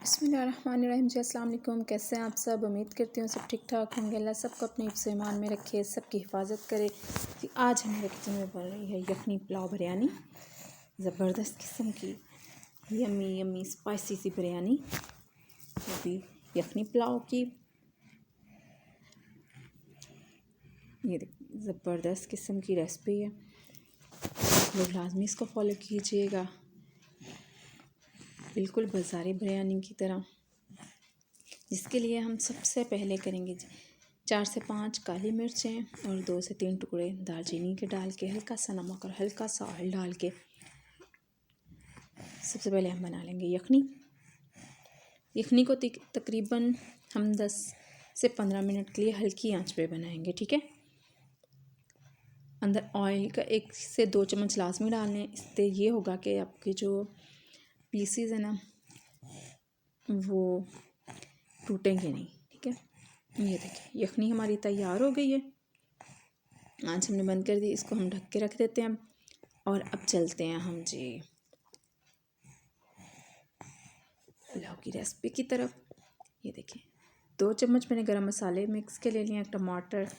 बिस्मिल्लाहिर्रहमानिर्रहीम जी, अस्सलाम वालेकुम। कैसे हैं आप सब? उम्मीद करती हूँ सब ठीक ठाक होंगे। अल्लाह सबको अपने हिफ्ज़ ईमान में रखे, सबकी हिफाजत करे। कि आज हमारे किचन में बन रही है यखनी पुलाव बिरयानी, ज़बरदस्त किस्म की यमी यमी स्पाइसी सी बिरयानी। वो भी यखनी पुलाव की। ये देखिए ज़बरदस्त किस्म की रेसिपी है, लोग लाजमी इसको फॉलो कीजिएगा, बिल्कुल बाज़ारी बिरयानी की तरह। जिसके लिए हम सबसे पहले करेंगे 4 से 5 काली मिर्चें और 2 से 3 टुकड़े दालचीनी के डाल के, हल्का सा नमक और हल्का सा ऑयल डाल के सबसे पहले हम बना लेंगे यखनी। यखनी को तकरीबन हम 10 से 15 मिनट के लिए हल्की आंच पे बनाएंगे, ठीक है। अंदर ऑयल का 1 से 2 चम्मच लाजमी डालने, इससे ये होगा कि आपके जो पीसीज है ना वो टूटेंगे नहीं, ठीक है। ये देखिए यखनी हमारी तैयार हो गई है। आँच हमने बंद कर दी, इसको हम ढक के रख देते हैं। और अब चलते हैं हम जी पुलाव की रेसिपी की तरफ। ये देखिए 2 चम्मच मैंने गरम मसाले मिक्स के ले लिए, एक टमाटर,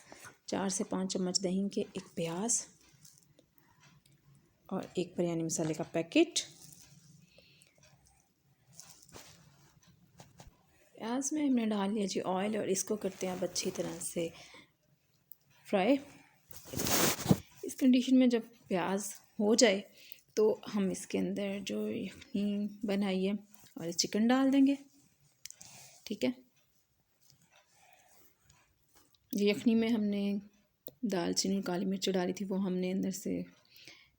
4 से 5 चम्मच दही के, एक प्याज और एक बिरयानी मसाले का पैकेट। प्याज में हमने डाल लिया जी ऑयल और इसको करते हैं अब अच्छी तरह से फ्राई। इस कंडीशन में जब प्याज हो जाए तो हम इसके अंदर जो यखनी बनाई है और चिकन डाल देंगे, ठीक है। यखनी में हमने दालचीनी काली मिर्च डाली थी, वो हमने अंदर से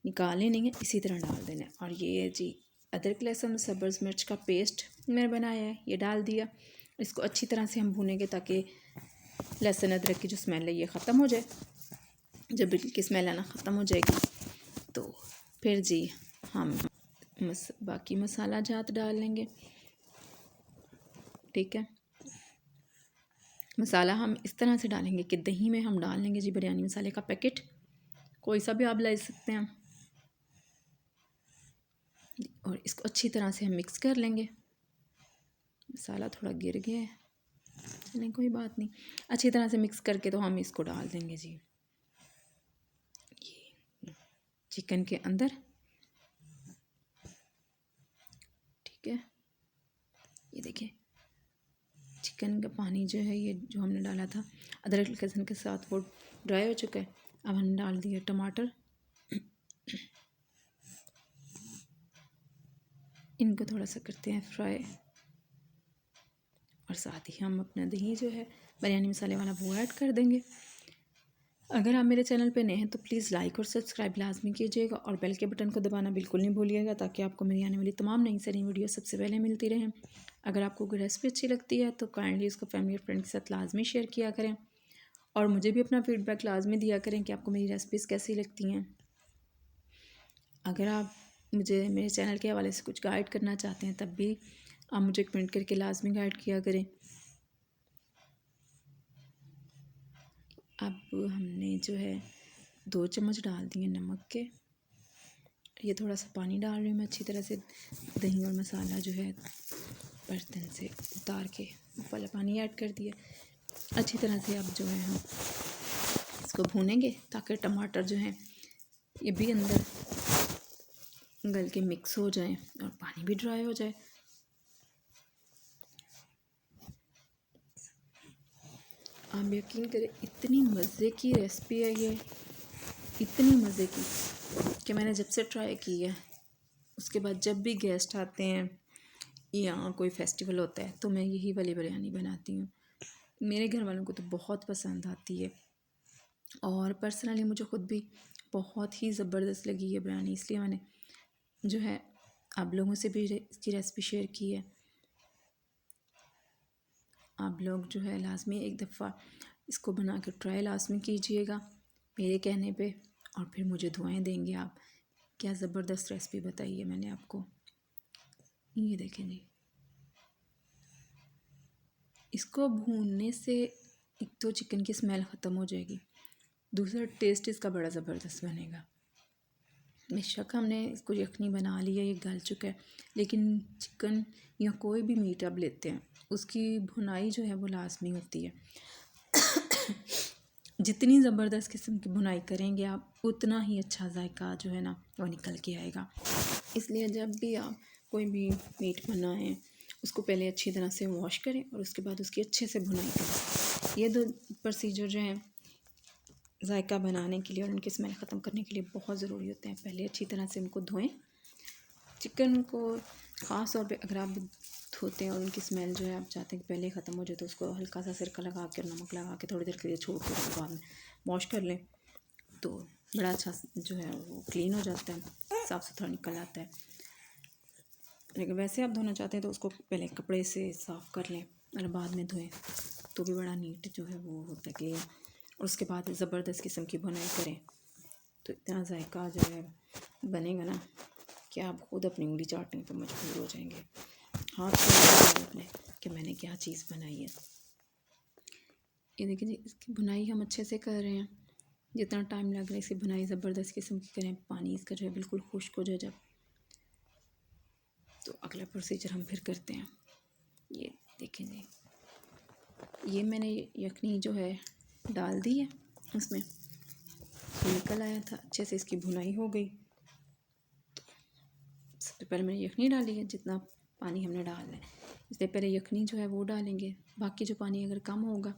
निकाले नहीं है, इसी तरह डाल देना है। और ये जी अदरक लहसुन सब्ज़ मिर्च का पेस्ट मैंने बनाया है, ये डाल दिया। इसको अच्छी तरह से हम भूनेंगे ताकि लहसुन अदरक की जो स्मेल है ये ख़त्म हो जाए। जब बिल्कुल स्मेल आना ख़त्म हो जाएगी तो फिर जी हम बाकी मसाला जात डाल लेंगे, ठीक है। मसाला हम इस तरह से डालेंगे कि दही में हम डाल लेंगे जी बिरयानी मसाले का पैकेट, कोई सा भी आप ले सकते हैं, और इसको अच्छी तरह से हम मिक्स कर लेंगे। मसाला थोड़ा गिर गया है, चलें कोई बात नहीं। अच्छी तरह से मिक्स करके तो हम इसको डाल देंगे जी ये चिकन के अंदर, ठीक है। ये देखिए चिकन का पानी जो है ये जो हमने डाला था अदरक लहसुन के साथ वो ड्राई हो चुका है। अब हमने डाल दिया टमाटर, इनको थोड़ा सा करते हैं फ्राई, और साथ ही हम अपना दही जो है बिरयानी मसाले वाला वो ऐड कर देंगे। अगर आप मेरे चैनल पे नए हैं तो प्लीज़ लाइक और सब्सक्राइब लाजमी कीजिएगा और बेल के बटन को दबाना बिल्कुल नहीं भूलिएगा, ताकि आपको मेरी आने वाली तमाम नई से नई वीडियो सबसे पहले मिलती रहें। अगर आपको कोई रेसिपी अच्छी लगती है तो काइंडली इसको फैमिली और फ्रेंड के साथ लाजमी शेयर किया करें, और मुझे भी अपना फीडबैक लाजमी दिया करें कि आपको मेरी रेसिपीज़ कैसी लगती हैं। अगर आप मुझे मेरे चैनल के हवाले से कुछ गाइड करना चाहते हैं तब भी आप मुझे कमेंट करके लाजमी गाइड किया करें। अब हमने जो है 2 चम्मच डाल दिए नमक के, ये थोड़ा सा पानी डाल रही हूँ मैं अच्छी तरह से, दही और मसाला जो है बर्तन से उतार के वाला पानी ऐड कर दिया। अच्छी तरह से अब जो है हम इसको भूनेंगे ताकि टमाटर जो है ये भी अंदर गल के मिक्स हो जाए और पानी भी ड्राई हो जाए। आप यकीन करें इतनी मज़े की रेसिपी है ये, इतनी मज़े की कि मैंने जब से ट्राई की है उसके बाद जब भी गेस्ट आते हैं या कोई फेस्टिवल होता है तो मैं यही वाली बिरयानी बनाती हूँ। मेरे घर वालों को तो बहुत पसंद आती है और पर्सनली मुझे ख़ुद भी बहुत ही ज़बरदस्त लगी ये बिरयानी, इसलिए मैंने जो है आप लोगों से भी इसकी रेसिपी शेयर की है। आप लोग जो है लाजमी एक दफ़ा इसको बना के ट्राई लाजमी कीजिएगा मेरे कहने पे, और फिर मुझे दुआएं देंगे आप। क्या ज़बरदस्त रेसिपी बताई है मैंने आपको। ये देखें जी, इसको भूनने से एक तो चिकन की स्मेल ख़त्म हो जाएगी, दूसरा टेस्ट इसका बड़ा ज़बरदस्त बनेगा। बेशक हमने इसको यखनी बना लिया, ये गल चुका है, लेकिन चिकन या कोई भी मीट आप लेते हैं उसकी भुनाई जो है वो लाजमी होती है। जितनी ज़बरदस्त किस्म की भुनाई करेंगे आप, उतना ही अच्छा जायका जो है ना वो निकल के आएगा। इसलिए जब भी आप कोई भी मीट बनाएं उसको पहले अच्छी तरह से वॉश करें और उसके बाद उसकी अच्छे से भुनाई करें। ये दो प्रोसीजर जो हैं जायका बनाने के लिए और उनकी स्मेल ख़त्म करने के लिए बहुत ज़रूरी होते हैं। पहले अच्छी तरह से उनको धोएं। चिकन को ख़ास तौर पे अगर आप धोते हैं और उनकी स्मेल जो है आप चाहते हैं कि पहले ख़त्म हो जाए, तो उसको हल्का सा सिरका लगा के और नमक लगा के थोड़ी देर के लिए छोड़ के उसके बाद में वॉश कर लें, तो बड़ा अच्छा जो है वो क्लीन हो जाता है, साफ़ सुथरा निकल आता है। लेकिन वैसे आप धोना चाहते हैं तो उसको पहले कपड़े से साफ़ कर लें और बाद में धोएं, तो भी बड़ा नीट जो है वो होता है क्लीन। और उसके बाद ज़बरदस्त किस्म की भुनाई करें तो इतना जायका जो है बनेगा ना कि आप ख़ुद अपनी उंगली चाटने पर मजबूर हो जाएंगे। हाथ से अपने कि मैंने क्या चीज़ बनाई है। ये देखिए जी, इसकी भुनाई हम अच्छे से कर रहे हैं। जितना टाइम लग रहा है इसकी भुनाई ज़बरदस्त किस्म की करें, पानी इसका जो है बिल्कुल खुश्क हो जाए जब, तो अगला प्रोसीजर हम फिर करते हैं। ये देखें जी, ये मैंने यखनी जो है डाल दी है, उसमें निकल आया था, अच्छे से इसकी भुनाई हो गई। तो सबसे पहले मैंने यखनी डाली है, जितना पानी हमने डालना है इसलिए पहले यखनी जो है वो डालेंगे, बाकी जो पानी अगर कम होगा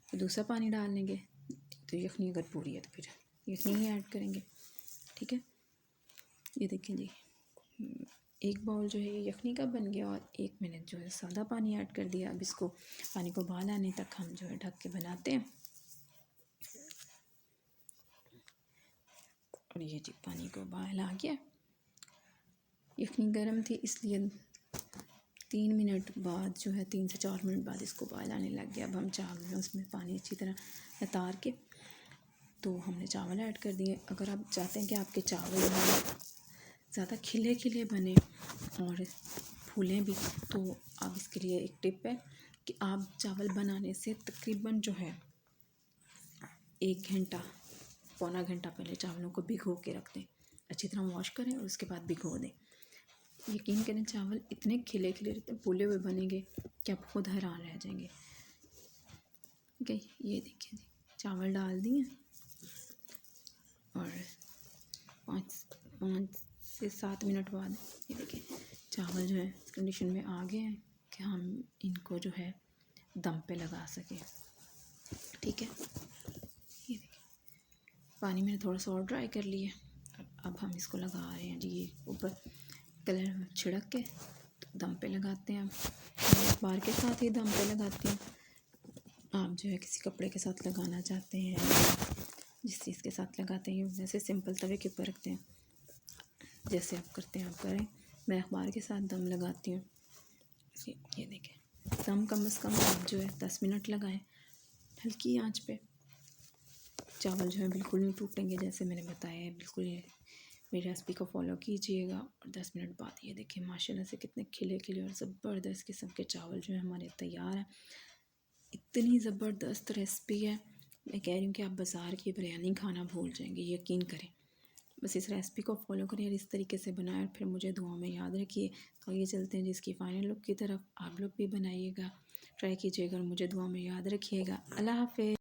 तो दूसरा पानी डाल लेंगे, तो यखनी अगर पूरी है तो फिर यखनी ही ऐड करेंगे। ठीक है, ये देखें जी, एक बाउल जो है ये यखनी का बन गया और एक मैंने जो है सादा पानी ऐड कर दिया। अब इसको पानी को उबाल आने तक हम जो है ढक के बनाते हैं। और ये जी पानी को उबाल आ गया, यखनी गर्म थी इसलिए 3 मिनट बाद जो है 3 से 4 मिनट बाद इसको उबाल आने लग गया। अब हम चावल उसमें पानी अच्छी तरह उतार के तो हमने चावल ऐड कर दिए। अगर आप चाहते हैं कि आपके चावल ज़्यादा खिले खिले बने और फूलें भी, तो आप इसके लिए एक टिप है कि आप चावल बनाने से तकरीबन जो है 1 घंटा पौना घंटा पहले चावलों को भिगो के रख दें, अच्छी तरह वॉश करें और उसके बाद भिगो दें। यकीन करें चावल इतने खिले खिले इतने फूले हुए बनेंगे कि आप खुद हैरान रह जाएंगे। ठीक है, ये देखिए जी, चावल डाल दिए और 5 से 7 मिनट बाद ये देखिए चावल जो है इस कंडीशन में आ गए हैं कि हम इनको जो है दम पे लगा सकें। ठीक है, ये देखिए पानी मैंने थोड़ा सा और ड्राई कर लिया। अब हम इसको लगा रहे हैं जी, ये ऊपर कलर छिड़क के तो दम पे लगाते हैं। मैं अखबार के साथ ही दम पे लगाती हूँ। आप जो है किसी कपड़े के साथ लगाना चाहते हैं, जिस चीज़ के साथ लगाते हैं, वैसे सिंपल तवे के ऊपर रखते हैं, जैसे आप करते हैं आप करें। मैं अखबार के साथ दम लगाती हूँ। ये देखें, दम कम से कम आप जो है 10 मिनट लगाएं हल्की आंच पे। चावल जो है बिल्कुल नहीं टूटेंगे, जैसे मैंने बताया है। बिल्कुल मेरी रेसिपी को फॉलो कीजिएगा और 10 मिनट बाद ये देखिए माशाल्लाह से कितने खिले खिले और ज़बरदस्त किस्म के चावल जो है हमारे तैयार हैं। इतनी ज़बरदस्त रेसिपी है, मैं कह रही हूँ कि आप बाज़ार की बिरयानी खाना भूल जाएंगे, यकीन करें। बस इस रेसिपी को फॉलो करें और इस तरीके से बनाएं और फिर मुझे दुआ में याद रखिए। तो ये चलते हैं जिसकी फ़ाइनल लुक की तरफ। आप लोग भी बनाइएगा, ट्राई कीजिएगा और मुझे दुआ में याद रखिएगा। अल्लाह हाफ़िज़।